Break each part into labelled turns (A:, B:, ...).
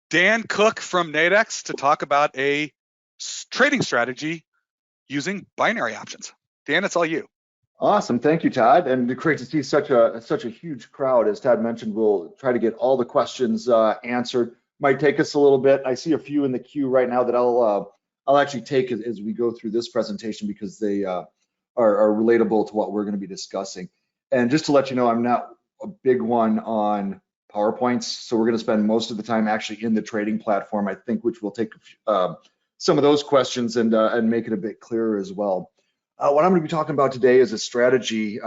A: Dan Cook from Nadex to talk about a trading strategy using binary options. Dan, it's all you.
B: Awesome, thank you, Todd, and great to see such a huge crowd. As Todd mentioned, we'll try to get all the questions answered. Might take us a little bit. I see a few in the queue right now that I'll actually take as we go through this presentation because they are relatable to what we're going to be discussing. And just to let you know, I'm not a big one on PowerPoints, so we're going to spend most of the time actually in the trading platform, I think, which will take some of those questions and make it a bit clearer as well. What I'm going to be talking about today is a strategy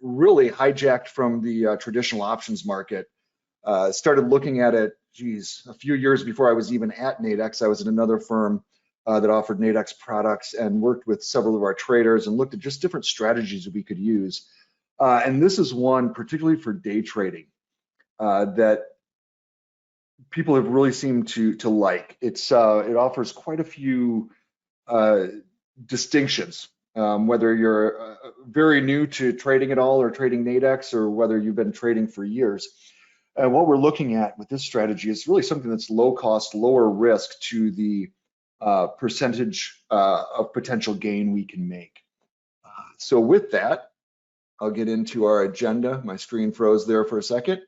B: really hijacked from the traditional options market. Started looking at it, a few years before I was even at Nadex. I was at another firm that offered Nadex products and worked with several of our traders and looked at just different strategies that we could use. And this is one particularly for day trading that people have really seemed to like. It offers quite a few distinctions, whether you're very new to trading at all or trading Nadex, or whether you've been trading for years. And what we're looking at with this strategy is really something that's low cost, lower risk to the percentage of potential gain we can make. So with that, I'll get into our agenda. My screen froze there for a second.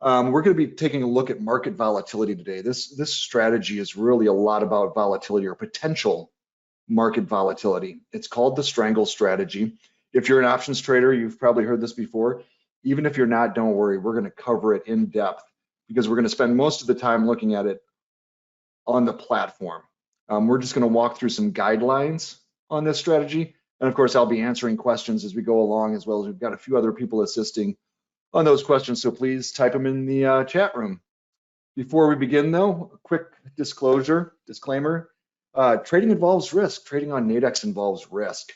B: We're going to be taking a look at market volatility today. This strategy is really a lot about volatility or potential market volatility. It's called the Strangle strategy. If you're an options trader, you've probably heard this before. Even if you're not, don't worry, we're going to cover it in depth because we're going to spend most of the time looking at it on the platform. We're just going to walk through some guidelines on this strategy. And of course, I'll be answering questions as we go along, as well as we've got a few other people assisting on those questions. So please type them in the chat room. Before we begin though, a quick disclaimer. Trading involves risk. Trading on Nadex involves risk.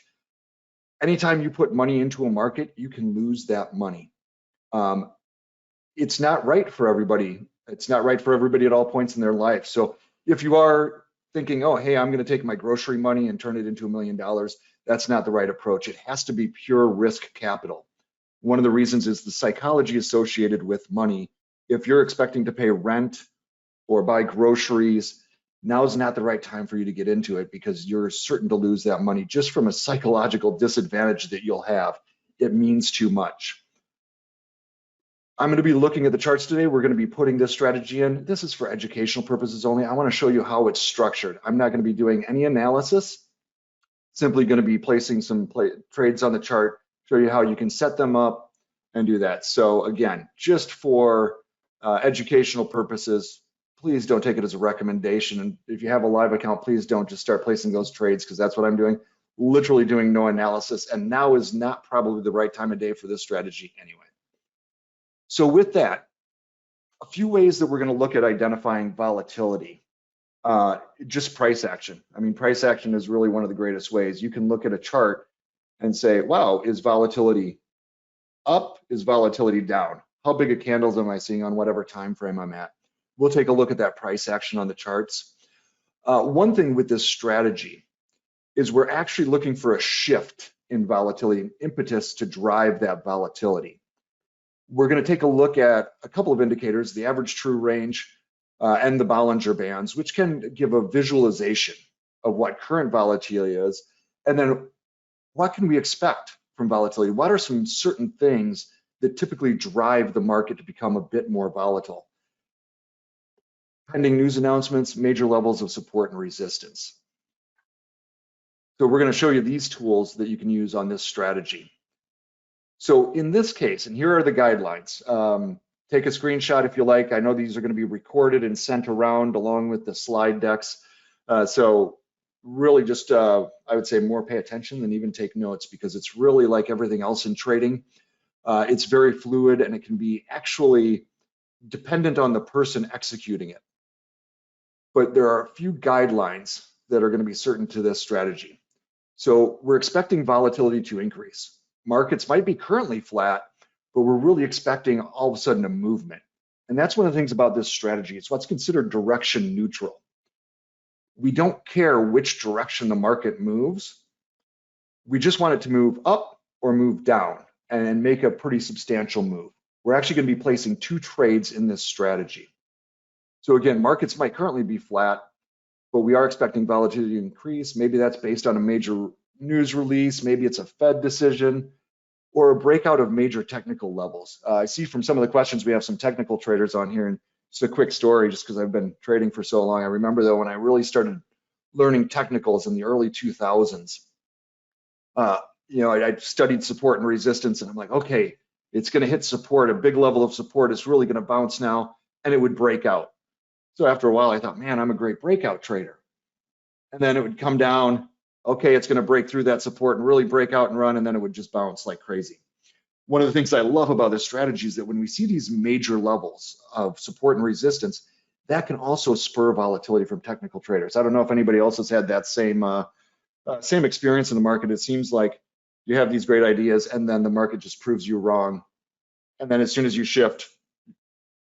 B: Anytime you put money into a market, you can lose that money. It's not right for everybody. It's not right for everybody at all points in their life. So if you are thinking, oh, hey, I'm going to take my grocery money and turn it into $1 million, that's not the right approach. It has to be pure risk capital. One of the reasons is the psychology associated with money. If you're expecting to pay rent or buy groceries, now is not the right time for you to get into it because you're certain to lose that money just from a psychological disadvantage that you'll have. It means too much. I'm going to be looking at the charts today. We're going to be putting this strategy in. This is for educational purposes only. I want to show you how it's structured. I'm not going to be doing any analysis. Simply going to be placing some trades on the chart, show you how you can set them up and do that. So again, just for educational purposes, please don't take it as a recommendation. And if you have a live account, please don't just start placing those trades because that's what I'm doing, literally doing no analysis. And now is not probably the right time of day for this strategy anyway. So with that, a few ways that we're going to look at identifying volatility. Just price action. I mean, price action is really one of the greatest ways. You can look at a chart and say, wow, is volatility up? Is volatility down? How big of candles am I seeing on whatever time frame I'm at? We'll take a look at that price action on the charts. One thing with this strategy is we're actually looking for a shift in volatility, an impetus to drive that volatility. We're going to take a look at a couple of indicators, the average true range and the Bollinger Bands, which can give a visualization of what current volatility is, and then what can we expect from volatility? What are some certain things that typically drive the market to become a bit more volatile? Pending news announcements, major levels of support and resistance. So we're going to show you these tools that you can use on this strategy. So in this case, and here are the guidelines. Take a screenshot if you like. I know these are going to be recorded and sent around along with the slide decks. So really just, I would say more pay attention than even take notes because it's really like everything else in trading. It's very fluid and it can be actually dependent on the person executing it. But there are a few guidelines that are going to be certain to this strategy. So we're expecting volatility to increase. Markets might be currently flat, but we're really expecting all of a sudden a movement. And that's one of the things about this strategy. It's what's considered direction neutral. We don't care which direction the market moves. We just want it to move up or move down and make a pretty substantial move. We're actually going to be placing 2 trades in this strategy. So again, markets might currently be flat, but we are expecting volatility to increase. Maybe that's based on a major news release. Maybe it's a Fed decision or a breakout of major technical levels. I see from some of the questions we have some technical traders on here, and just a quick story, just because I've been trading for so long. I remember though when I really started learning technicals in the early 2000s, I studied support and resistance, and I'm like, okay, it's going to hit support, a big level of support. It's really going to bounce now, and it would break out. So after a while, I thought, man, I'm a great breakout trader. And then it would come down, okay, it's going to break through that support and really break out and run, and then it would just bounce like crazy. One of the things I love about this strategy is that when we see these major levels of support and resistance, that can also spur volatility from technical traders. I don't know if anybody else has had that same experience in the market. It seems like you have these great ideas and then the market just proves you wrong. And then as soon as you shift,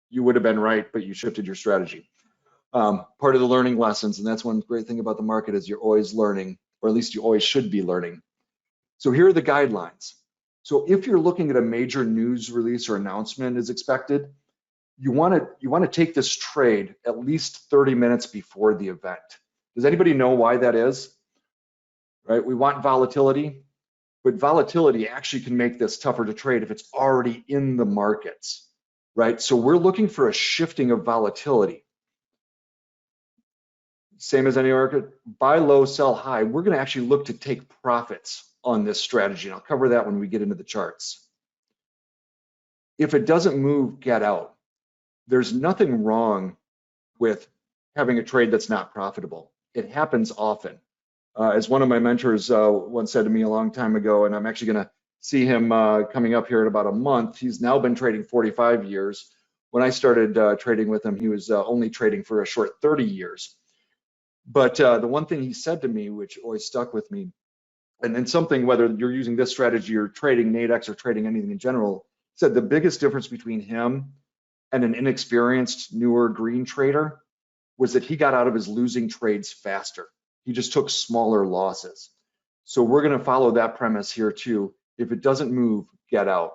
B: you would have been right, but you shifted your strategy. Part of the learning lessons, and that's one great thing about the market, is you're always learning, or at least you always should be learning. So here are the guidelines. So if you're looking at a major news release or announcement is expected, you want to take this trade at least 30 minutes before the event. Does anybody know why that is? Right? We want volatility, but volatility actually can make this tougher to trade if it's already in the markets, right? So we're looking for a shifting of volatility. Same as any market, buy low, sell high. We're going to actually look to take profits on this strategy, and I'll cover that when we get into the charts. If it doesn't move, get out. There's nothing wrong with having a trade that's not profitable. It happens often. As one of my mentors once said to me a long time ago, and I'm actually going to see him coming up here in about a month. He's now been trading 45 years. When I started trading with him, he was only trading for a short 30 years. But the one thing he said to me, which always stuck with me, and then something, whether you're using this strategy or trading Nadex or trading anything in general, said the biggest difference between him and an inexperienced, newer green trader was that he got out of his losing trades faster. He just took smaller losses. So we're going to follow that premise here too. If it doesn't move, get out.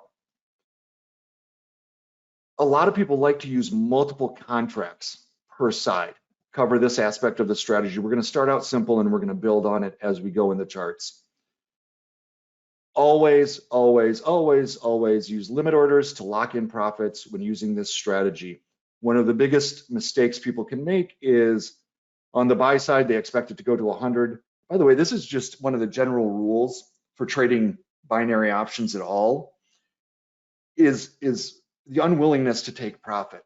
B: A lot of people like to use multiple contracts per side. Cover this aspect of the strategy. We're going to start out simple and we're going to build on it as we go in the charts. Always, always, always, always use limit orders to lock in profits when using this strategy. One of the biggest mistakes people can make is on the buy side, they expect it to go to 100. By the way, this is just one of the general rules for trading binary options at all, is the unwillingness to take profit.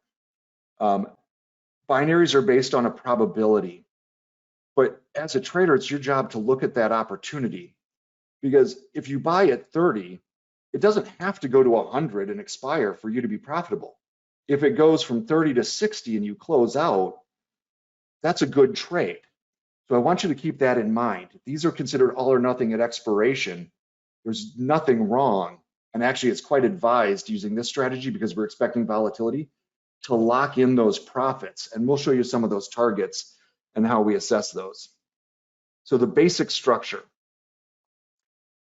B: Binaries are based on a probability, but as a trader, it's your job to look at that opportunity, because if you buy at 30, it doesn't have to go to 100 and expire for you to be profitable. If it goes from 30 to 60 and you close out, that's a good trade. So I want you to keep that in mind. These are considered all or nothing at expiration. There's nothing wrong. And actually, it's quite advised using this strategy because we're expecting volatility to lock in those profits. And we'll show you some of those targets and how we assess those. So the basic structure,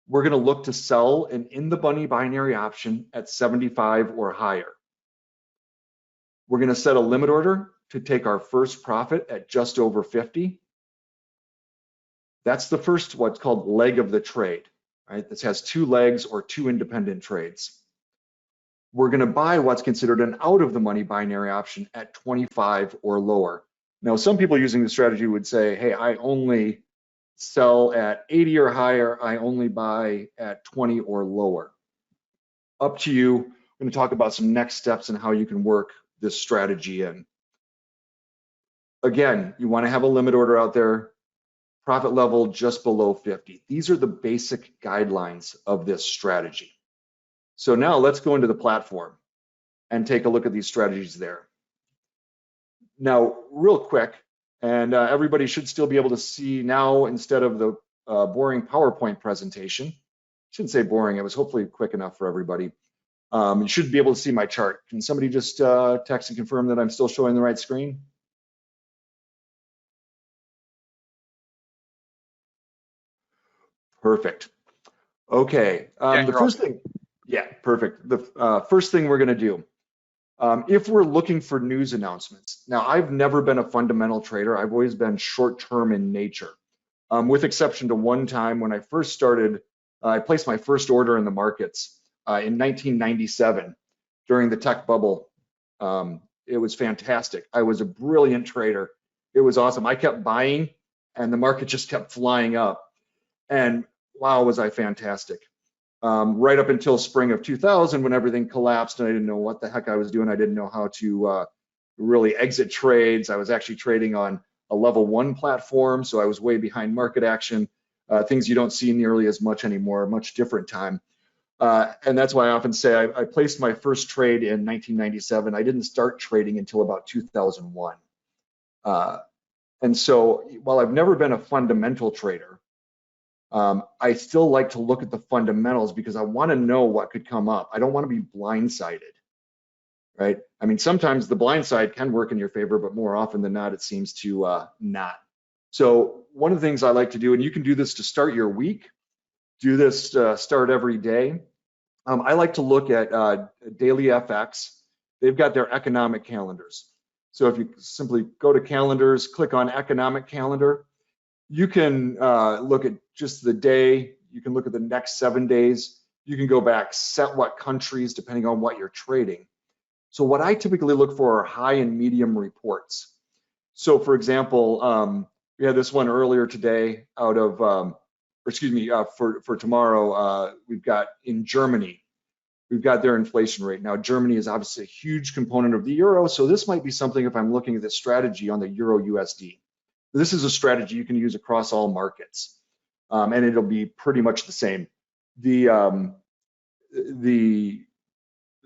B: we're going to look to sell an in the money binary option at 75 or higher. We're going to set a limit order to take our first profit at just over 50. That's the first, what's called leg of the trade, right? This has two legs or two independent trades. We're going to buy what's considered an out of the money binary option at 25 or lower. Now, some people using the strategy would say, hey, I only sell at 80 or higher. I only buy at 20 or lower. Up to you. I'm going to talk about some next steps and how you can work this strategy in. Again, you want to have a limit order out there, profit level just below 50. These are the basic guidelines of this strategy. So now let's go into the platform and take a look at these strategies there. Now, real quick, and everybody should still be able to see now instead of the boring PowerPoint presentation. I shouldn't say boring, it was hopefully quick enough for everybody. You should be able to see my chart. Can somebody just text and confirm that I'm still showing the right screen? Perfect. Okay,
A: Yeah,
B: the first thing, yeah, perfect. The first thing we're gonna do, If we're looking for news announcements, now I've never been a fundamental trader. I've always been short-term in nature, with exception to one time when I first started. I placed my first order in the markets in 1997 during the tech bubble. It was fantastic. I was a brilliant trader. It was awesome. I kept buying and the market just kept flying up. And wow, was I fantastic. Right up until spring of 2000 when everything collapsed and I didn't know what the heck I was doing. I didn't know how to really exit trades. I was actually trading on a level 1 platform, so I was way behind market action, things you don't see nearly as much anymore, much different time. And that's why I often say I placed my first trade in 1997. I didn't start trading until about 2001. And so while I've never been a fundamental trader, I still like to look at the fundamentals because I want to know what could come up. I don't want to be blindsided, right? I mean, sometimes the blind side can work in your favor, but more often than not, it seems to not. So one of the things I like to do, and you can do this to start your week, do this to start every day. I like to look at Daily FX. They've got their economic calendars. So if you simply go to calendars, click on economic calendar, you can look at just the day. You can look at the next 7 days. You can go back, set what countries, depending on what you're trading. So what I typically look for are high and medium reports. So for example, we had this one earlier today out of, for tomorrow, we've got in Germany, we've got their inflation rate. Now, Germany is obviously a huge component of the euro, so this might be something if I'm looking at this strategy on the euro USD. This is a strategy you can use across all markets, and it'll be pretty much the same. The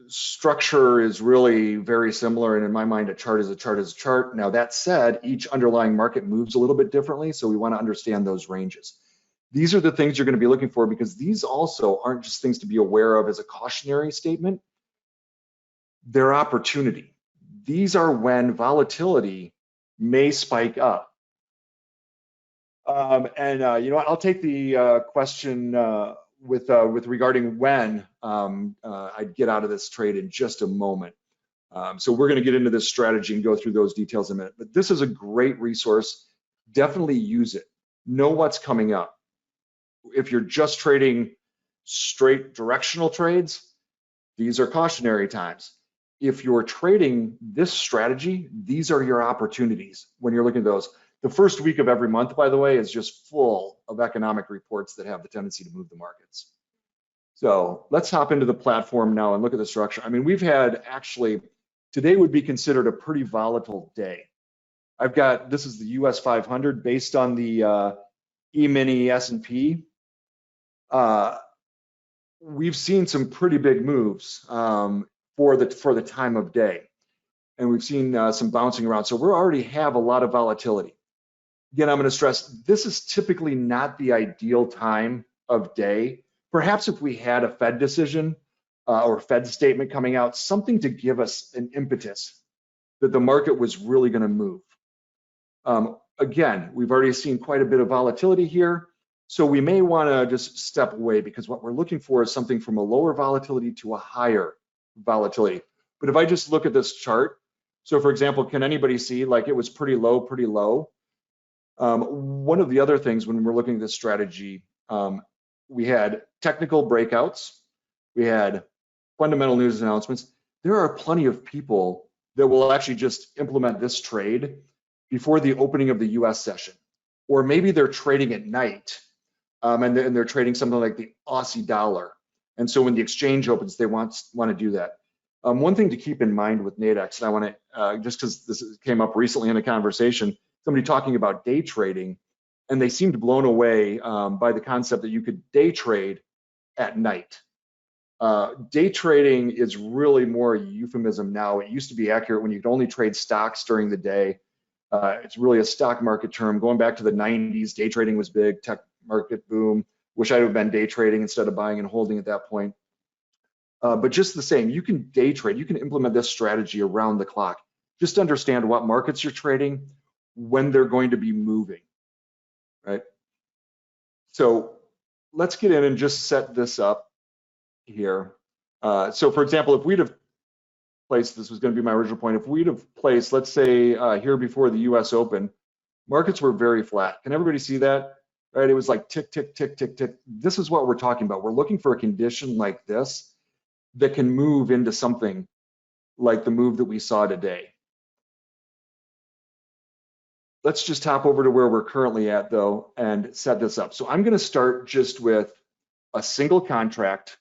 B: structure is really very similar, and in my mind, a chart is a chart is a chart. Now, that said, each underlying market moves a little bit differently, so we want to understand those ranges. These are the things you're going to be looking for because these also aren't just things to be aware of as a cautionary statement. They're opportunity. These are when volatility may spike up. You know what? I'll take the question with regarding when I'd get out of this trade in just a moment. So we're going to get into this strategy and go through those details in a minute. But this is a great resource. Definitely use it. Know what's coming up. If you're just trading straight directional trades, these are cautionary times. If you're trading this strategy, these are your opportunities when you're looking at those. The first week of every month, by the way, is just full of economic reports that have the tendency to move the markets. So let's hop into the platform now and look at the structure. I mean, we've had actually, today would be considered a pretty volatile day. I've got, this is the US 500 based on the E-mini S&P. We've seen some pretty big moves for the time of day. And we've seen some bouncing around. So we already have a lot of volatility. Again, I'm going to stress, this is typically not the ideal time of day. Perhaps if we had a Fed decision or Fed statement coming out, something to give us an impetus that the market was really going to move. Again, we've already seen quite a bit of volatility here. So we may want to just step away because what we're looking for is something from a lower volatility to a higher volatility. But if I just look at this chart, so for example, can anybody see like it was pretty low, pretty low? One of the other things when we're looking at this strategy, we had technical breakouts, we had fundamental news announcements. There are plenty of people that will actually just implement this trade before the opening of the US session, or maybe they're trading at night and they're trading something like the Aussie dollar. And so when the exchange opens, they want to do that. One thing to keep in mind with Nadex, and I want to, just because this came up recently in a conversation, somebody talking about day trading, and they seemed blown away by the concept that you could day trade at night. Day trading is really more a euphemism now. It used to be accurate when you could only trade stocks during the day. It's really a stock market term. Going back to the 90s, day trading was big, tech market boom. Wish I'd have been day trading instead of buying and holding at that point. But just the same, you can day trade. You can implement this strategy around the clock. Just understand what markets you're trading, when they're going to be moving, right? So let's get in and just set this up here. So for example, if we'd have placed, this was going to be my original point. If we'd have placed, let's say here before the US Open, markets were very flat. Can everybody see that? Right, it was like tick, tick, tick, tick, tick. This is what we're talking about. We're looking for a condition like this that can move into something like the move that we saw today. Let's just hop over to where we're currently at though and set this up. So I'm going to start just with a single contract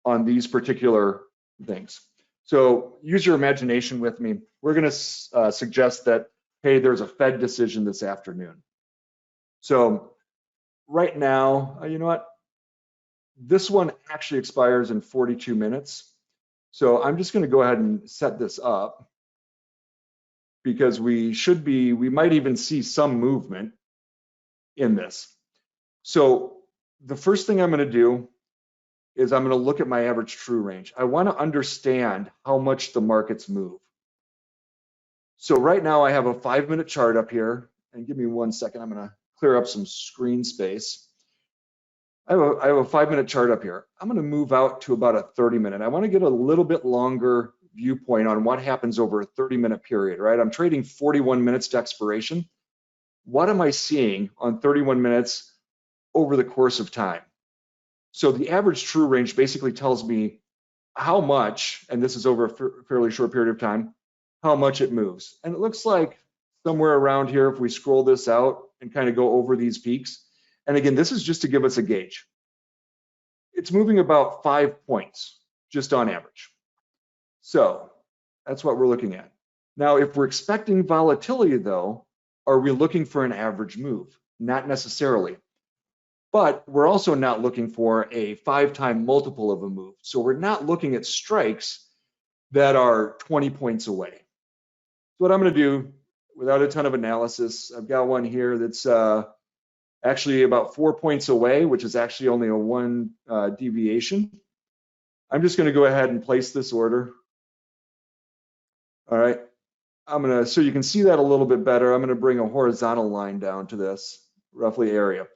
B: on these particular things. So use your imagination with me. We're going to suggest that, hey, there's a Fed decision this afternoon. So right now, you know what? This one actually expires in 42 minutes. So I'm just going to go ahead and set this up because we might even see some movement in this. So the first thing I'm going to do is I'm going to look at my average true range. I want to understand how much the markets move. So right now I have a 5-minute chart up here, and give me 1 second. I'm going to clear up some screen space. I have a 5-minute chart up here. I'm going to move out to about a 30-minute. I want to get a little bit longer viewpoint on what happens over a 30-minute period, right? I'm trading 41 minutes to expiration. What am I seeing on 31 minutes over the course of time? So the average true range basically tells me how much, and this is over a fairly short period of time, how much it moves. And it looks like somewhere around here, if we scroll this out and kind of go over these peaks, and again, this is just to give us a gauge. It's moving about 5 points, just on average. So that's what we're looking at. Now, if we're expecting volatility though, are we looking for an average move? Not necessarily. But we're also not looking for a 5-time multiple of a move. So we're not looking at strikes that are 20 points away. So what I'm going to do, without a ton of analysis, I've got one here that's actually about 4 points away, which is actually only a 1 deviation. I'm just going to go ahead and place this order. All right. So you can see that a little bit better. I'm going to bring a horizontal line down to this roughly area.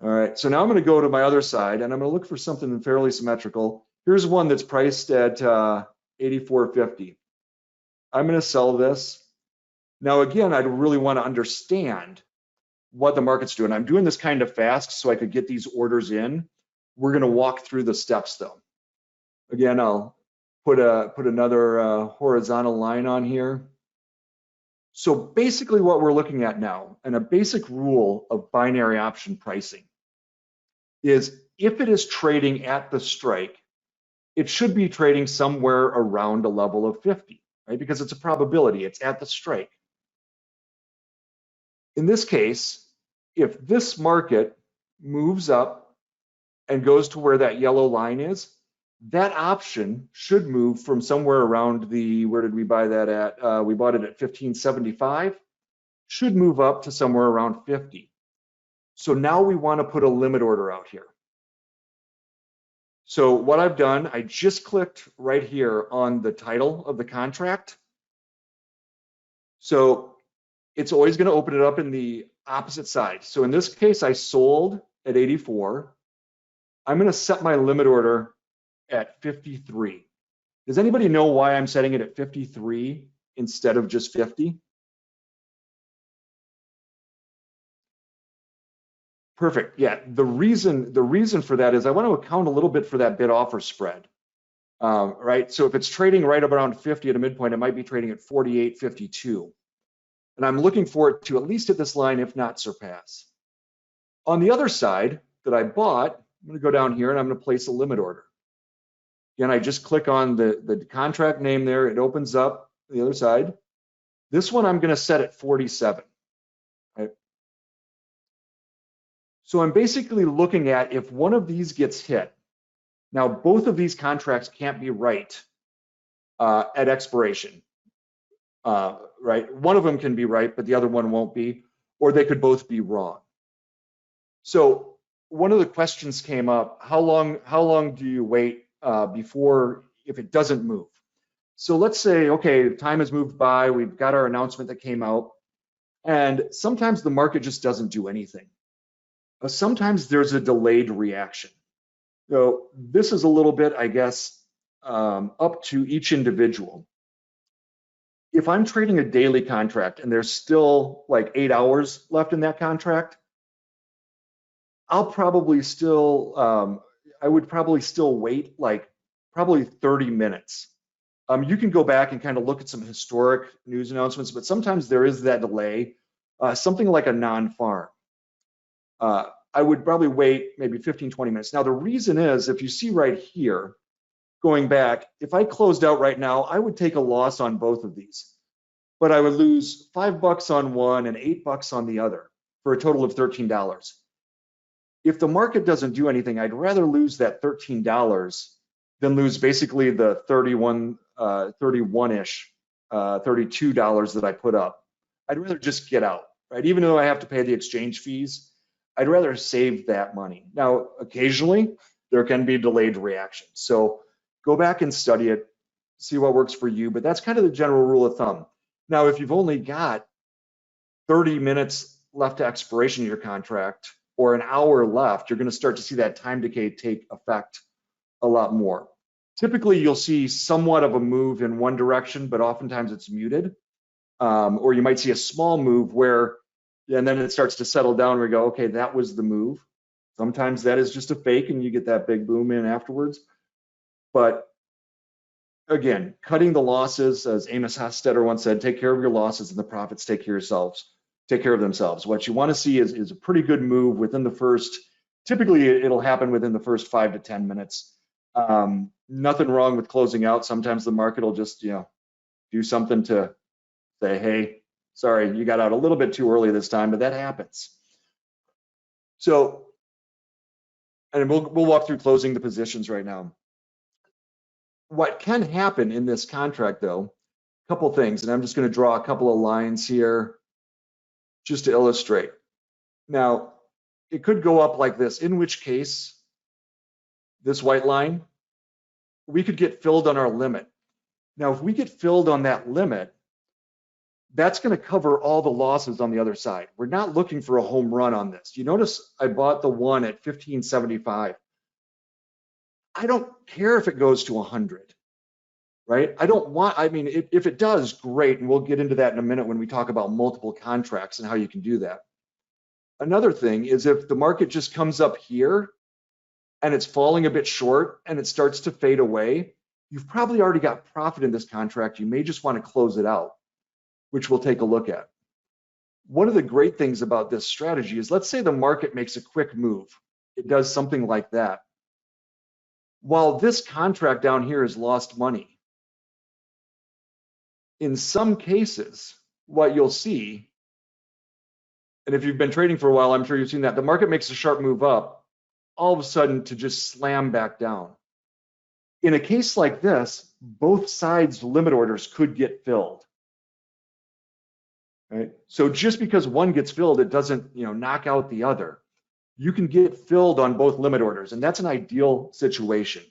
B: All right, so now I'm going to go to my other side and I'm going to look for something fairly symmetrical. Here's one that's priced at 84.50. I'm going to sell this. Now, again, I'd really want to understand what the market's doing. I'm doing this kind of fast so I could get these orders in. We're going to walk through the steps though. Again, I'll put another horizontal line on here. So basically what we're looking at now, and a basic rule of binary option pricing, is if it is trading at the strike, it should be trading somewhere around a level of 50, right? Because it's a probability, it's at the strike. In this case, if this market moves up and goes to where that yellow line is, that option should move from somewhere around where did we buy that at? We bought it at 1575, should move up to somewhere around 50. So now we want to put a limit order out here. So what I've done, I just clicked right here on the title of the contract. So it's always going to open it up in the opposite side. So in this case, I sold at 84. I'm going to set my limit order at 53. Does anybody know why I'm setting it at 53 instead of just 50? Perfect. Yeah, the reason for that is I want to account a little bit for that bid offer spread. Right? So if it's trading right around 50 at a midpoint, it might be trading at 48.52. And I'm looking for it to at least hit this line, if not surpass. On the other side that I bought, I'm going to go down here and I'm going to place a limit order. Again, I just click on the contract name there. It opens up the other side. This one I'm going to set at 47. Right? So I'm basically looking at if one of these gets hit. Now, both of these contracts can't be right at expiration. Right? One of them can be right, but the other one won't be, or they could both be wrong. So one of the questions came up: how long do you wait before, if it doesn't move? So let's say, okay, time has moved by, we've got our announcement that came out, and sometimes the market just doesn't do anything. Sometimes there's a delayed reaction. So this is a little bit, I guess, up to each individual. If I'm trading a daily contract and there's still like 8 hours left in that contract, I'll probably still, I would probably still wait like probably 30 minutes. You can go back and kind of look at some historic news announcements, but sometimes there is that delay. Something like a non-farm, I would probably wait maybe 15, 20 minutes. Now, the reason is, if you see right here, going back, if I closed out right now, I would take a loss on both of these, but I would lose $5 on one and $8 on the other for a total of $13. If the market doesn't do anything, I'd rather lose that $13 than lose basically the 31-ish, $32 that I put up. I'd rather just get out, right? Even though I have to pay the exchange fees, I'd rather save that money. Now, occasionally there can be delayed reactions. So go back and study it, see what works for you, but that's kind of the general rule of thumb. Now, if you've only got 30 minutes left to expiration of your contract or an hour left, you're going to start to see that time decay take effect a lot more. Typically, you'll see somewhat of a move in one direction, but oftentimes it's muted. Or you might see a small move where, and then it starts to settle down where we go, okay, that was the move. Sometimes that is just a fake and you get that big boom in afterwards. But again, cutting the losses, as Amos Hofstadter once said, take care of your losses and the profits take care of themselves. What you want to see is a pretty good move within the first, typically it'll happen within the first 5 to 10 minutes. Nothing wrong with closing out. Sometimes the market will just, do something to say, hey, sorry, you got out a little bit too early this time, but that happens. So, and we'll walk through closing the positions right now. What can happen in this contract, though, a couple things, and I'm just going to draw a couple of lines here just to illustrate. Now, it could go up like this, in which case, this white line, we could get filled on our limit. Now, if we get filled on that limit, that's going to cover all the losses on the other side. We're not looking for a home run on this. You notice I bought the one at 1575. I don't care if it goes to 100, right? I mean, if it does, great. And we'll get into that in a minute when we talk about multiple contracts and how you can do that. Another thing is if the market just comes up here and it's falling a bit short and it starts to fade away, you've probably already got profit in this contract. You may just want to close it out, which we'll take a look at. One of the great things about this strategy is, let's say the market makes a quick move. It does something like that. While this contract down here has lost money, in some cases, what you'll see, and if you've been trading for a while, I'm sure you've seen that, the market makes a sharp move up, all of a sudden to just slam back down. In a case like this, both sides' limit orders could get filled. Right? So just because one gets filled, it doesn't, knock out the other. You can get filled on both limit orders, and that's an ideal situation.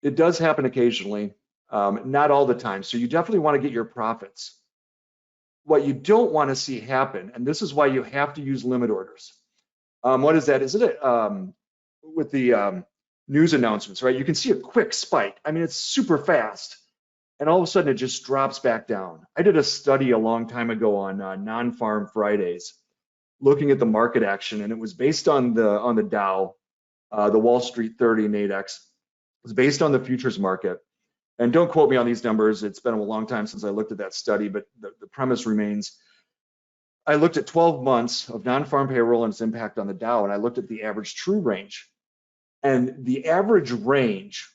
B: It does happen occasionally, not all the time. So you definitely want to get your profits. What you don't want to see happen, and this is why you have to use limit orders. What is that? Is it with the news announcements, right? You can see a quick spike. I mean, it's super fast. And all of a sudden it just drops back down. I did a study a long time ago on non-farm Fridays, looking at the market action, and it was based on the Dow, the Wall Street 30 Nadex. It was based on the futures market. And don't quote me on these numbers. It's been a long time since I looked at that study, but the premise remains. I looked at 12 months of non-farm payroll and its impact on the Dow, and I looked at the average true range. And the average range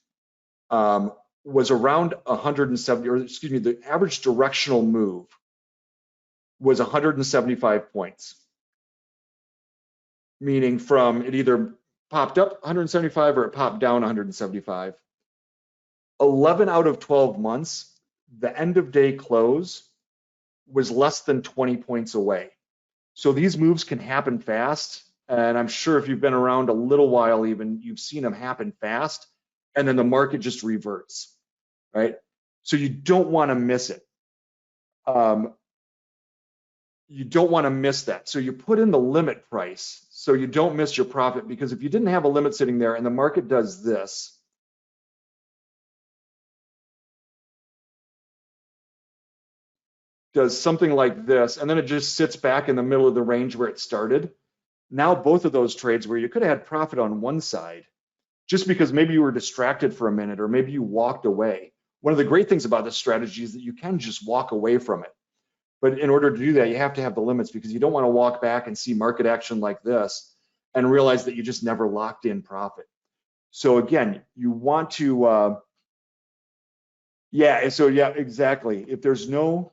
B: was around 170, or excuse me, the average directional move was 175 points. Meaning from it either popped up 175 or it popped down 175. 11 out of 12 months, the end of day close was less than 20 points away. So these moves can happen fast. And I'm sure if you've been around a little while, even you've seen them happen fast, and then the market just reverts, right? So you don't want to miss it. You don't want to miss that. So you put in the limit price so you don't miss your profit, because if you didn't have a limit sitting there and the market does this, does something like this, and then it just sits back in the middle of the range where it started. Now both of those trades where you could have had profit on one side, just because maybe you were distracted for a minute or maybe you walked away. One of the great things about this strategy is that you can just walk away from it. But in order to do that, you have to have the limits, because you don't want to walk back and see market action like this and realize that you just never locked in profit. So again, you want to, exactly. If there's no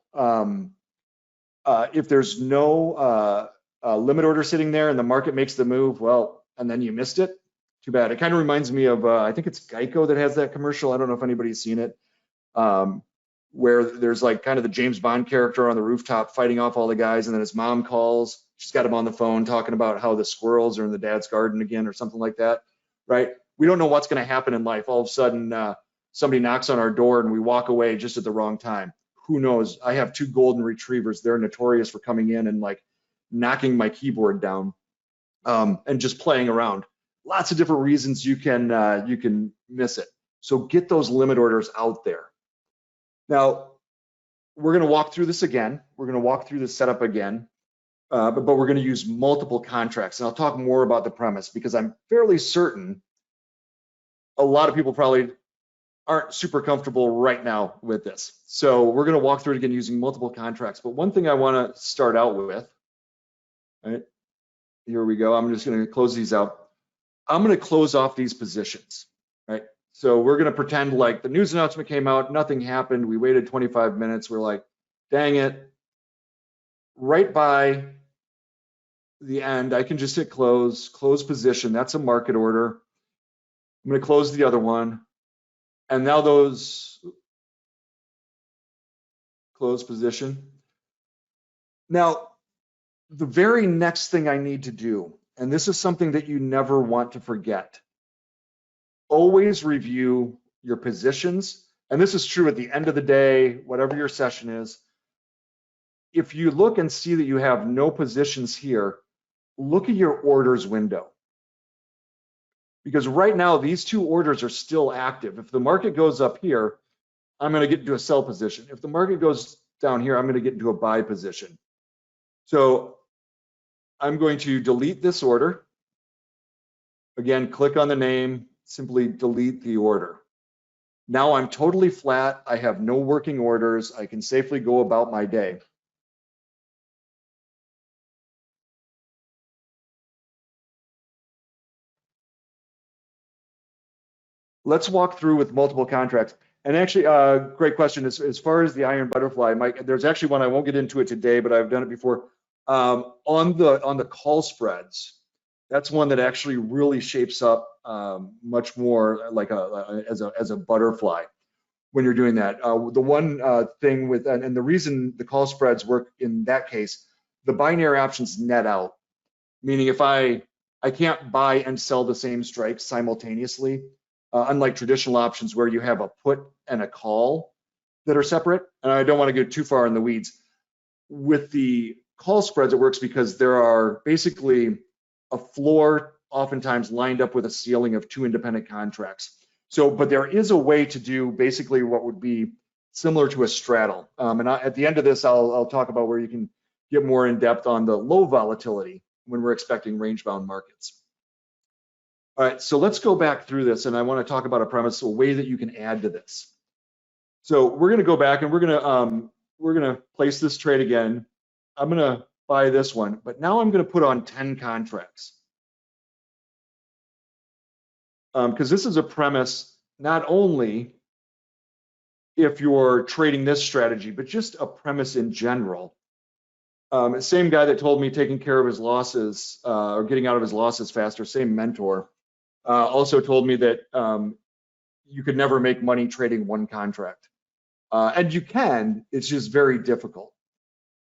B: limit order sitting there and the market makes the move, well, and then you missed it, too bad. It kind of reminds me of, I think it's Geico that has that commercial. I don't know if anybody's seen it, where there's like kind of the James Bond character on the rooftop fighting off all the guys, and then his mom calls. She's got him on the phone talking about how the squirrels are in the dad's garden again or something like that, right? We don't know what's going to happen in life. All of a sudden, somebody knocks on our door and we walk away just at the wrong time. Who knows? I have 2 golden retrievers. They're notorious for coming in and like knocking my keyboard down and just playing around. Lots of different reasons you can miss it. So get those limit orders out there. Now, we're going to walk through this again. We're going to walk through this setup again, but we're going to use multiple contracts. And I'll talk more about the premise, because I'm fairly certain a lot of people probably aren't super comfortable right now with this. So we're going to walk through it again using multiple contracts. But one thing I want to start out with, right, here we go. I'm just going to close these out. I'm going to close off these positions, right? So we're going to pretend like the news announcement came out, nothing happened. We waited 25 minutes. We're like, dang it. Right by the end, I can just hit close position. That's a market order. I'm going to close the other one. And now those close position. Now, the very next thing I need to do, and this is something that you never want to forget, always review your positions. And this is true at the end of the day, whatever your session is. If you look and see that you have no positions here, look at your orders window. Because right now, these 2 orders are still active. If the market goes up here, I'm going to get into a sell position. If the market goes down here, I'm going to get into a buy position. So I'm going to delete this order. Again, click on the name, simply delete the order. Now I'm totally flat. I have no working orders. I can safely go about my day. Let's walk through with multiple contracts. And actually, great question. As far as the iron butterfly, Mike, there's actually one, I won't get into it today, but I've done it before. On the call spreads, that's one that actually really shapes up much more like as a butterfly when you're doing that. The one thing with, and the reason the call spreads work in that case, the binary options net out, meaning if I can't buy and sell the same strikes simultaneously, unlike traditional options where you have a put and a call that are separate. And I don't want to go too far in the weeds. With the call spreads, it works because there are basically a floor oftentimes lined up with a ceiling of 2 independent contracts. So, but there is a way to do basically what would be similar to a straddle. And at the end of this, I'll talk about where you can get more in depth on the low volatility when we're expecting range-bound markets. All right, so let's go back through this, and I want to talk about a premise, a way that you can add to this. So we're going to go back and we're going to place this trade again. I'm going to buy this one, but now I'm going to put on 10 contracts. Because this is a premise not only if you're trading this strategy, but just a premise in general. Same guy that told me taking care of his losses or getting out of his losses faster, same mentor, also told me that you could never make money trading one contract. And you can, it's just very difficult.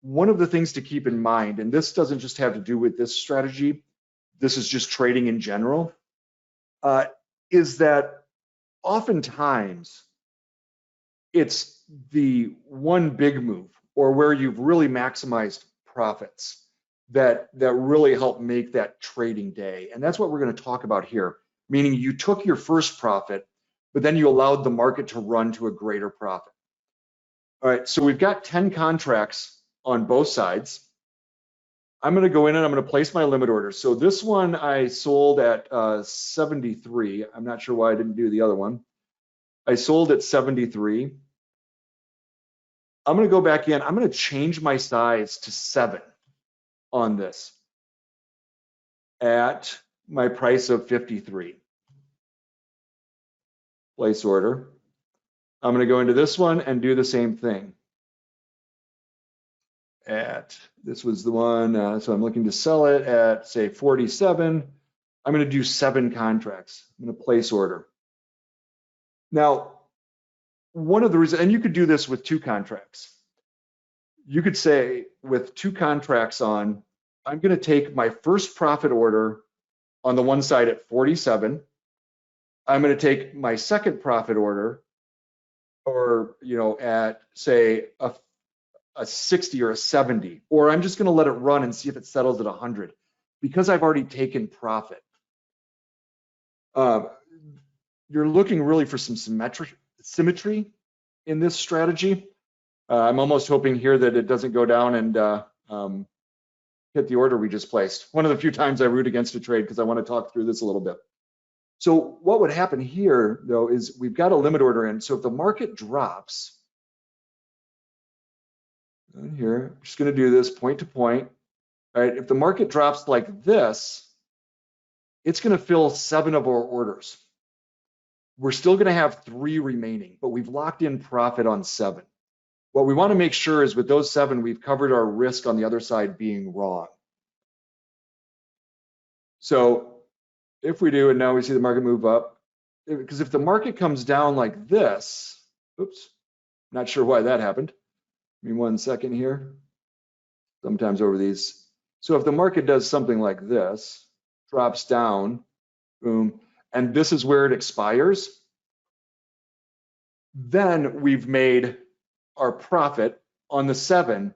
B: One of the things to keep in mind, and this doesn't just have to do with this strategy, this is just trading in general, is that oftentimes it's the one big move or where you've really maximized profits that really help make that trading day. And that's what we're going to talk about here, meaning you took your first profit, but then you allowed the market to run to a greater profit. All right, so we've got 10 contracts on both sides. I'm going to go in and I'm going to place my limit order. So this one I sold at 73. I'm not sure why I didn't do the other one. I sold at 73. I'm going to go back in. I'm going to change my size to 7 on this at my price of 53. Place order. I'm going to go into this one and do the same thing. This was the one, so I'm looking to sell it at, say, 47. I'm going to do 7 contracts. I'm going to place order. Now, one of the reasons, and you could do this with 2 contracts. You could say with 2 contracts on, I'm going to take my first profit order on the one side at 47. I'm going to take my second profit order, or at say a 60 or a 70, or I'm just going to let it run and see if it settles at 100 because I've already taken profit. You're looking really for some symmetry in this strategy. I'm almost hoping here that it doesn't go down and hit the order we just placed. One of the few times I root against a trade because I want to talk through this a little bit. So what would happen here, though, is we've got a limit order in. So if the market drops, and here, I'm just going to do this point to point. All right, if the market drops like this, it's going to fill 7 of our orders. We're still going to have 3 remaining, but we've locked in profit on 7. What we want to make sure is with those 7, we've covered our risk on the other side being wrong. So if we do, and now we see the market move up, because if the market comes down like this, oops, not sure why that happened. Give me 1 second here. Sometimes over these. So if the market does something like this, drops down, boom, and this is where it expires, then we've made our profit on the 7,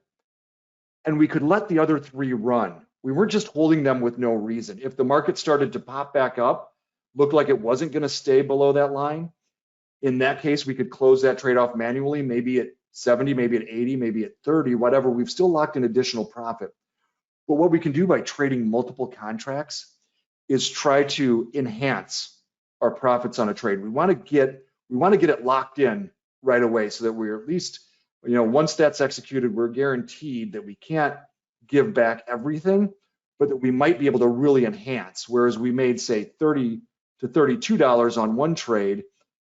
B: and we could let the other 3 run. We weren't just holding them with no reason. If the market started to pop back up, looked like it wasn't going to stay below that line, in that case, we could close that trade off manually, maybe at 70, maybe at 80, maybe at 30, whatever. We've still locked in additional profit. But what we can do by trading multiple contracts is try to enhance our profits on a trade. We want to get it locked in right away so that we're at least, once that's executed, we're guaranteed that we can't give back everything, but that we might be able to really enhance. Whereas we made, say, $30 to $32 on one trade,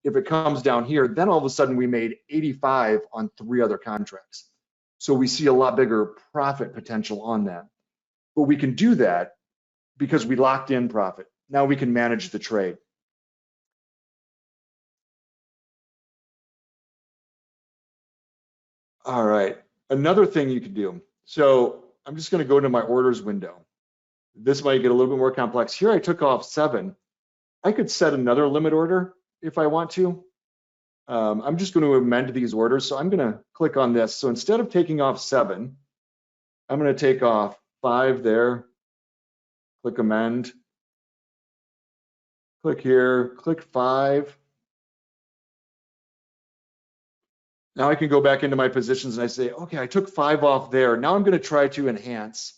B: if it comes down here, then all of a sudden we made 85 on 3 other contracts. So we see a lot bigger profit potential on that. But we can do that because we locked in profit. Now we can manage the trade. All right, another thing you could do. So I'm just going to go into my orders window. This might get a little bit more complex. Here I took off 7. I could set another limit order if I want to. I'm just going to amend these orders. So I'm going to click on this. So instead of taking off 7, I'm going to take off 5 there. Click amend. Click here, click 5. Now I can go back into my positions and I say, okay, I took 5 off there. Now I'm going to try to enhance.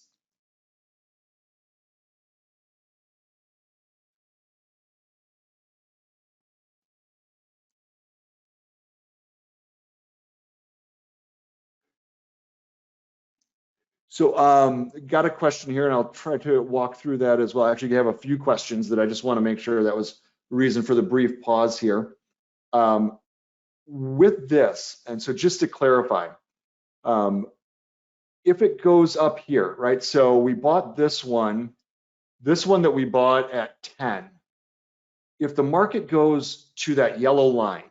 B: So got a question here and I'll try to walk through that as well. I actually have a few questions that I just want to make sure that was the reason for the brief pause here. With this, and so just to clarify, if it goes up here, right? So we bought this one that we bought at 10. If the market goes to that yellow line,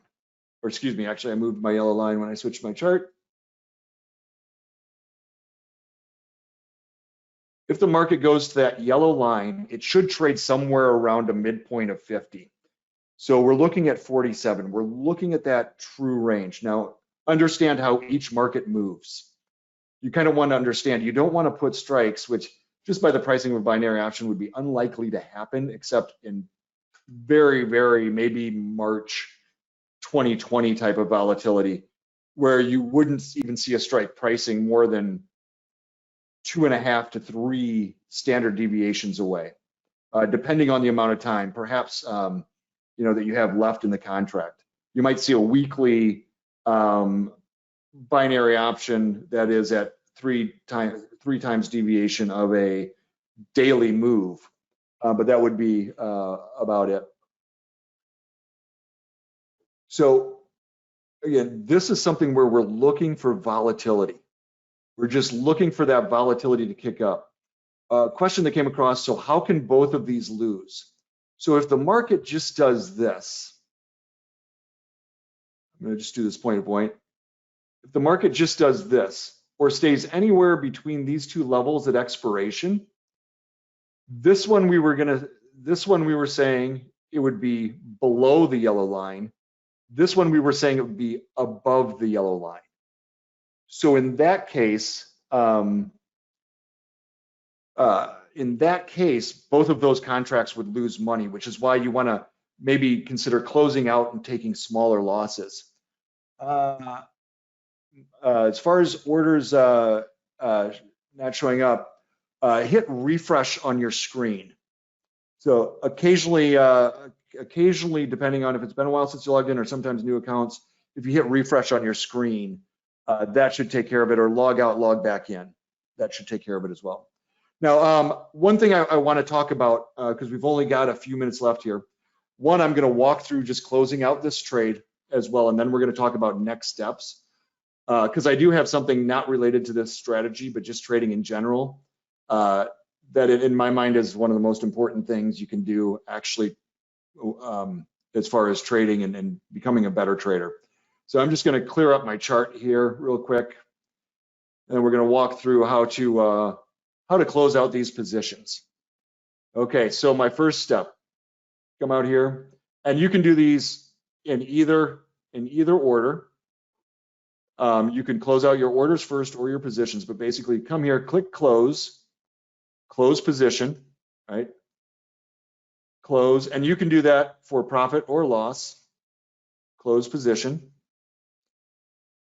B: or excuse me, actually I moved my yellow line when I switched my chart. If the market goes to that yellow line, it should trade somewhere around a midpoint of 50. So we're looking at 47. We're looking at that true range. Now, understand how each market moves. You kind of want to understand, you don't want to put strikes, which just by the pricing of a binary option would be unlikely to happen, except in very, very maybe March 2020 type of volatility. where you wouldn't even see a strike pricing more than 2.5 to 3 standard deviations away, depending on the amount of time, perhaps that you have left in the contract. You might see a weekly binary option that is at three times deviation of a daily move, but that would be about it. So again, this is something where we're looking for volatility. We're just looking for that volatility to kick up. Question that came across, so how can both of these lose? So if the market just does this, I'm going to just do this point to point. If the market just does this, or stays anywhere between these two levels at expiration, this one we were saying it would be below the yellow line. This one we were saying it would be above the yellow line. So in that case, both of those contracts would lose money, which is why you want to maybe consider closing out and taking smaller losses. As far as orders not showing up, hit refresh on your screen. So occasionally, depending on if it's been a while since you logged in or sometimes new accounts, if you hit refresh on your screen, that should take care of it, or log out, log back in. That should take care of it as well. Now, one thing I want to talk about, because we've only got a few minutes left here. One, I'm going to walk through just closing out this trade as well, and then we're going to talk about next steps. Because I do have something not related to this strategy, but just trading in general, that in my mind is one of the most important things you can do actually as far as trading and becoming a better trader. So I'm just going to clear up my chart here real quick, and we're going to walk through how to close out these positions. Okay, so my first step, come out here, and you can do these in either order. You can close out your orders first or your positions, but basically come here, click close position, right? Close, and you can do that for profit or loss, close position.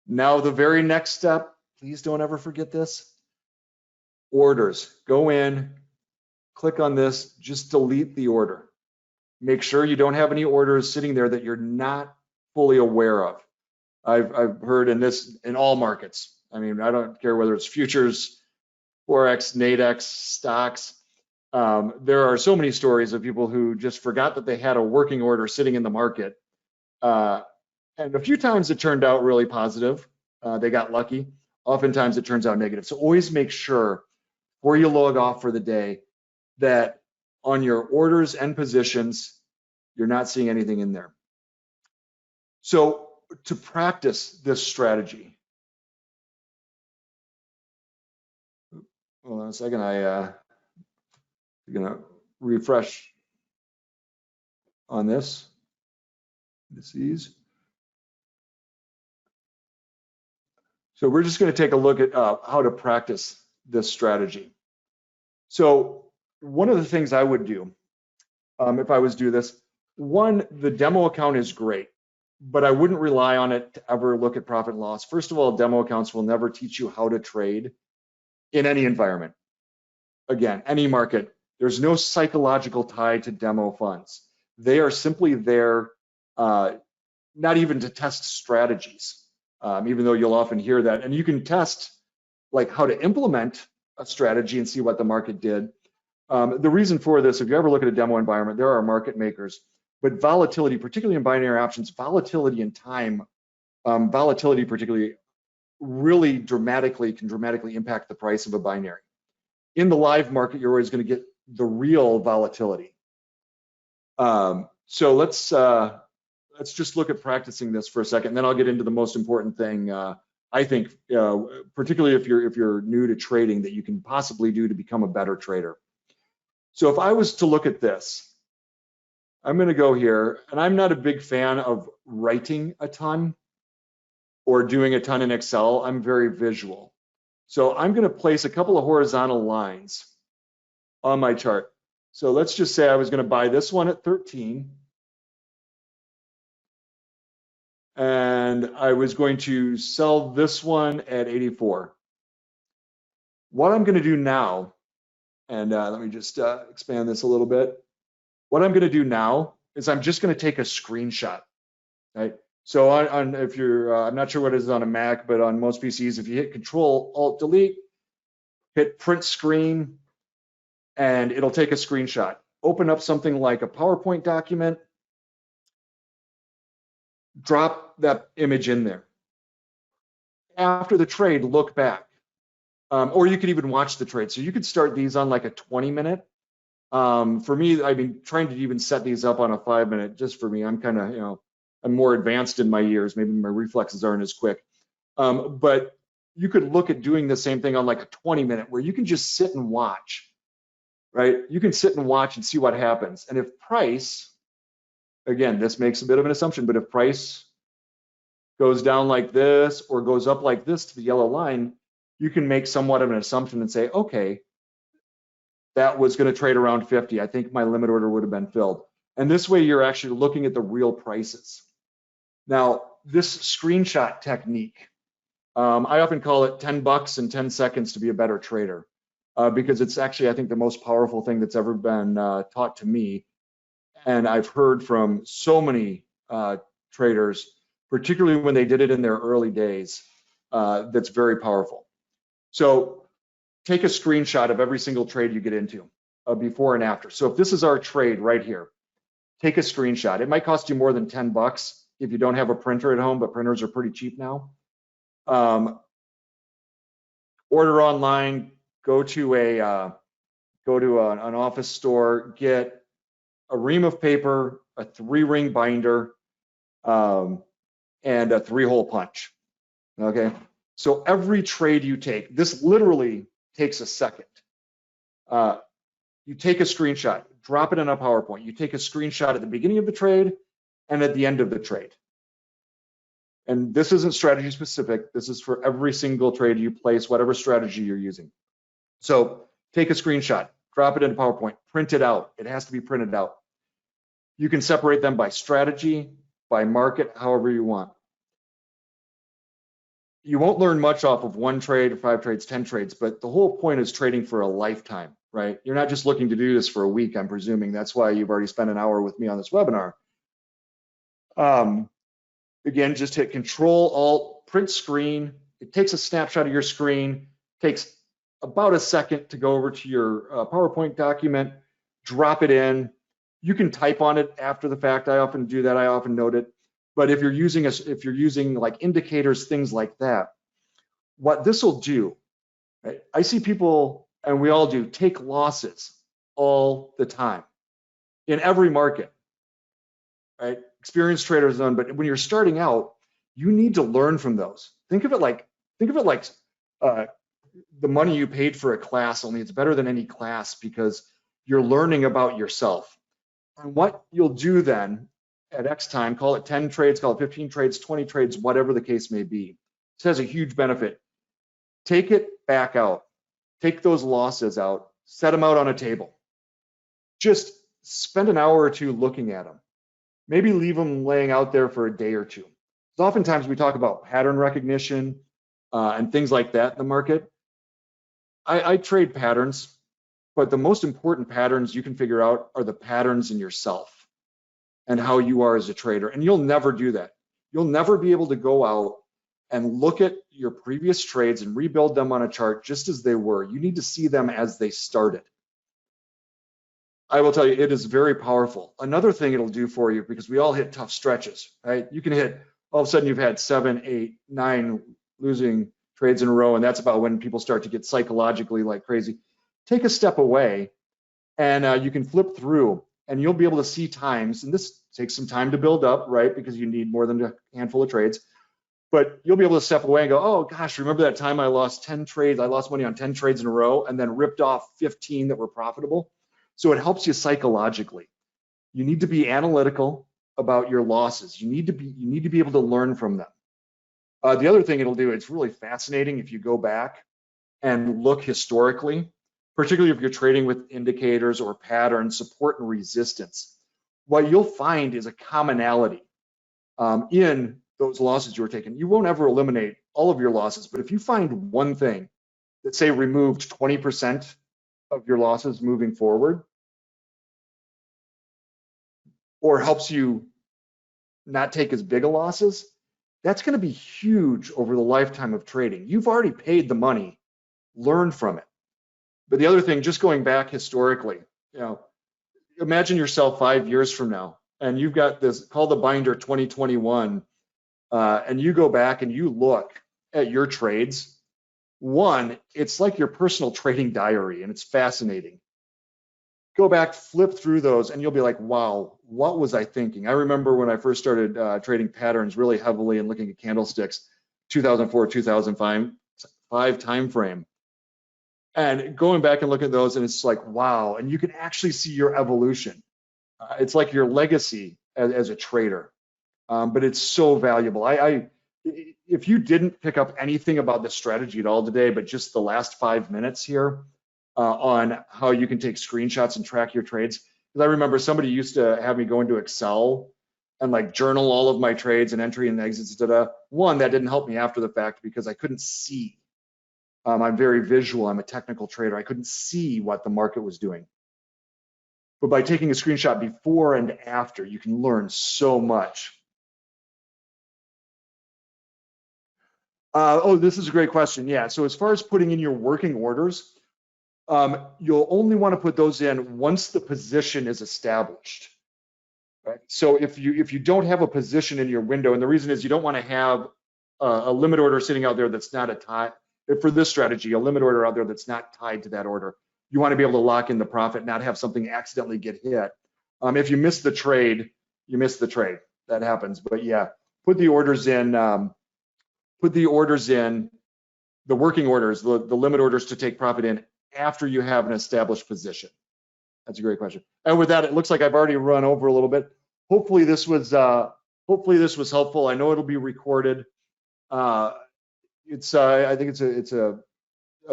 B: Now the very next step, please don't ever forget this, orders. Go in, click on this, just delete the order. Make sure you don't have any orders sitting there that you're not fully aware of. I've heard in all markets. I mean, I don't care whether it's futures, Forex, Nadex, stocks. There are so many stories of people who just forgot that they had a working order sitting in the market. And a few times it turned out really positive. They got lucky. Oftentimes it turns out negative. So always make sure before you log off for the day that on your orders and positions, you're not seeing anything in there. So to practice this strategy, hold on a second, I'm gonna refresh on this. Indices. So we're just going to take a look at how to practice this strategy. So one of the things I would do if I was do this, one, the demo account is great, but I wouldn't rely on it to ever look at profit and loss. First of all, demo accounts will never teach you how to trade in any environment. Again, any market, there's no psychological tie to demo funds. They are simply there, not even to test strategies. Even though you'll often hear that, and you can test like how to implement a strategy and see what the market did. The reason for this, if you ever look at a demo environment, there are market makers, but volatility, particularly in binary options, volatility in time, volatility particularly really can dramatically impact the price of a binary. In the live market, you're always going to get the real volatility. So let's just look at practicing this for a second, and then I'll get into the most important thing I think, particularly if you're new to trading, that you can possibly do to become a better trader. So if I was to look at this, I'm going to go here, and I'm not a big fan of writing a ton or doing a ton in Excel. I'm very visual. So I'm going to place a couple of horizontal lines on my chart. So let's just say I was going to buy this one at 13. And and I was going to sell this one at 84. What I'm going to do now, and let me just expand this a little bit. What I'm going to do now is I'm just going to take a screenshot, right? So on if you're, I'm not sure what it is on a Mac, but on most PCs, if you hit Control Alt Delete, hit print screen, and it'll take a screenshot. Open up something like a PowerPoint document, drop that image in there. After the trade, look back. Or you could even watch the trade. So you could start these on like a 20-minute. For me, I've been trying to even set these up on a 5-minute just for me. I'm kind of, I'm more advanced in my years. Maybe my reflexes aren't as quick. But you could look at doing the same thing on like a 20-minute where you can just sit and watch, right? You can sit and watch and see what happens. And if price, again, this makes a bit of an assumption, but if price goes down like this or goes up like this to the yellow line, you can make somewhat of an assumption and say, okay, that was going to trade around 50. I think my limit order would have been filled. And this way you're actually looking at the real prices. Now, this screenshot technique, I often call it 10 bucks and 10 seconds to be a better trader because it's actually, I think, the most powerful thing that's ever been taught to me. And I've heard from so many traders, particularly when they did it in their early days, that's very powerful. So take a screenshot of every single trade you get into, before and after. So if this is our trade right here, take a screenshot. It might cost you more than 10 bucks if you don't have a printer at home, but printers are pretty cheap now. Order online, go to an office store, get a ream of paper, a 3-ring binder, and a 3-hole punch. Okay. So every trade you take, this literally takes a second. You take a screenshot, drop it in a PowerPoint. You take a screenshot at the beginning of the trade and at the end of the trade. And this isn't strategy specific. This is for every single trade you place, whatever strategy you're using. So take a screenshot, drop it into PowerPoint, print it out. It has to be printed out. You can separate them by strategy, by market, however you want. You won't learn much off of 1 trade, 5 trades, 10 trades, but the whole point is trading for a lifetime, right? You're not just looking to do this for a week, I'm presuming. That's why you've already spent an hour with me on this webinar. Again, just hit Control Alt, print screen. It takes a snapshot of your screen, takes about a second to go over to your PowerPoint document, drop it in. You can type on it after the fact. I often do that. I often note it. But if you're using like indicators, things like that, what this will do, right? I see people, and we all do, take losses all the time in every market, right? Experienced traders done, but when you're starting out, you need to learn from those. Think of it like the money you paid for a class, only it's better than any class because you're learning about yourself. And what you'll do then at X time, call it 10 trades, call it 15 trades, 20 trades, whatever the case may be. This has a huge benefit. Take it back out. Take those losses out, set them out on a table. Just spend an hour or two looking at them. Maybe leave them laying out there for a day or two. So oftentimes we talk about pattern recognition and things like that in the market. I trade patterns, but the most important patterns you can figure out are the patterns in yourself and how you are as a trader. And you'll never do that. You'll never be able to go out and look at your previous trades and rebuild them on a chart just as they were. You need to see them as they started. I will tell you, it is very powerful. Another thing it'll do for you, because we all hit tough stretches, right? You can hit, all of a sudden you've had 7, 8, 9 losing trades in a row, and that's about when people start to get psychologically like crazy. Take a step away and you can flip through and you'll be able to see times, and this takes some time to build up, right? Because you need more than a handful of trades, but you'll be able to step away and go, oh gosh, remember that time I lost 10 trades, I lost money on 10 trades in a row and then ripped off 15 that were profitable. So it helps you psychologically. You need to be analytical about your losses. You need to be able to learn from them. The other thing it'll do, it's really fascinating if you go back and look historically, particularly if you're trading with indicators or patterns, support and resistance. What you'll find is a commonality in those losses you were taking. You won't ever eliminate all of your losses, but if you find one thing that, say, removed 20% of your losses moving forward, or helps you not take as big a losses, that's going to be huge over the lifetime of trading. You've already paid the money, learn from it. But the other thing, just going back historically, imagine yourself 5 years from now, and you've got this, call the binder 2021, and you go back and you look at your trades. One, it's like your personal trading diary, and it's fascinating. Go back, flip through those, and you'll be like, wow, what was I thinking? I remember when I first started trading patterns really heavily and looking at candlesticks, 2004, 2005 time frame. And going back and looking at those, and it's like, wow, and you can actually see your evolution. It's like your legacy as a trader, but it's so valuable. If you didn't pick up anything about this strategy at all today, but just the last 5 minutes here on how you can take screenshots and track your trades, because I remember somebody used to have me go into Excel and like journal all of my trades and entry and exits. One, that didn't help me after the fact because I couldn't see. I'm very visual. I'm a technical trader. I couldn't see what the market was doing. But by taking a screenshot before and after, you can learn so much. Oh, this is a great question. Yeah, so as far as putting in your working orders, you'll only want to put those in once the position is established. Right? So if you don't have a position in your window, and the reason is you don't want to have a limit order sitting out there that's not a tie. For this strategy, a limit order out there that's not tied to that order. You want to be able to lock in the profit, not have something accidentally get hit. If you miss the trade, you miss the trade. That happens. But yeah, put the orders in. Put the orders in, the working orders, the limit orders to take profit in after you have an established position. That's a great question. And with that, it looks like I've already run over a little bit. Hopefully this was helpful. I know it'll be recorded. I think it's a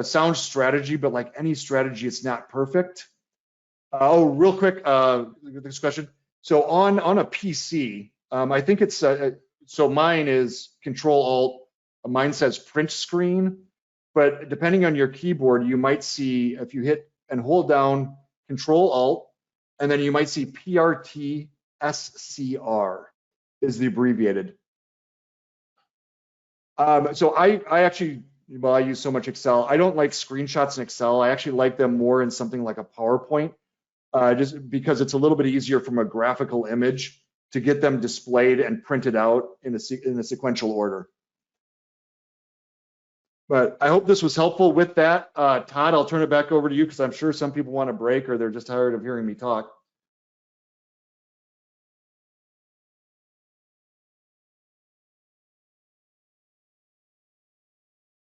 B: sound strategy, but like any strategy, it's not perfect. Real quick, this question. So on a PC, I think it's so mine is Control Alt. Mine says print screen, but depending on your keyboard, you might see if you hit and hold down Control Alt, and then you might see PRT SCR is the abbreviated. So I actually, well, I use so much Excel. I don't like screenshots in Excel. I actually like them more in something like a PowerPoint, just because it's a little bit easier from a graphical image to get them displayed and printed out in a sequential order. But I hope this was helpful. With that, Todd, I'll turn it back over to you because I'm sure some people want a break or they're just tired of hearing me talk.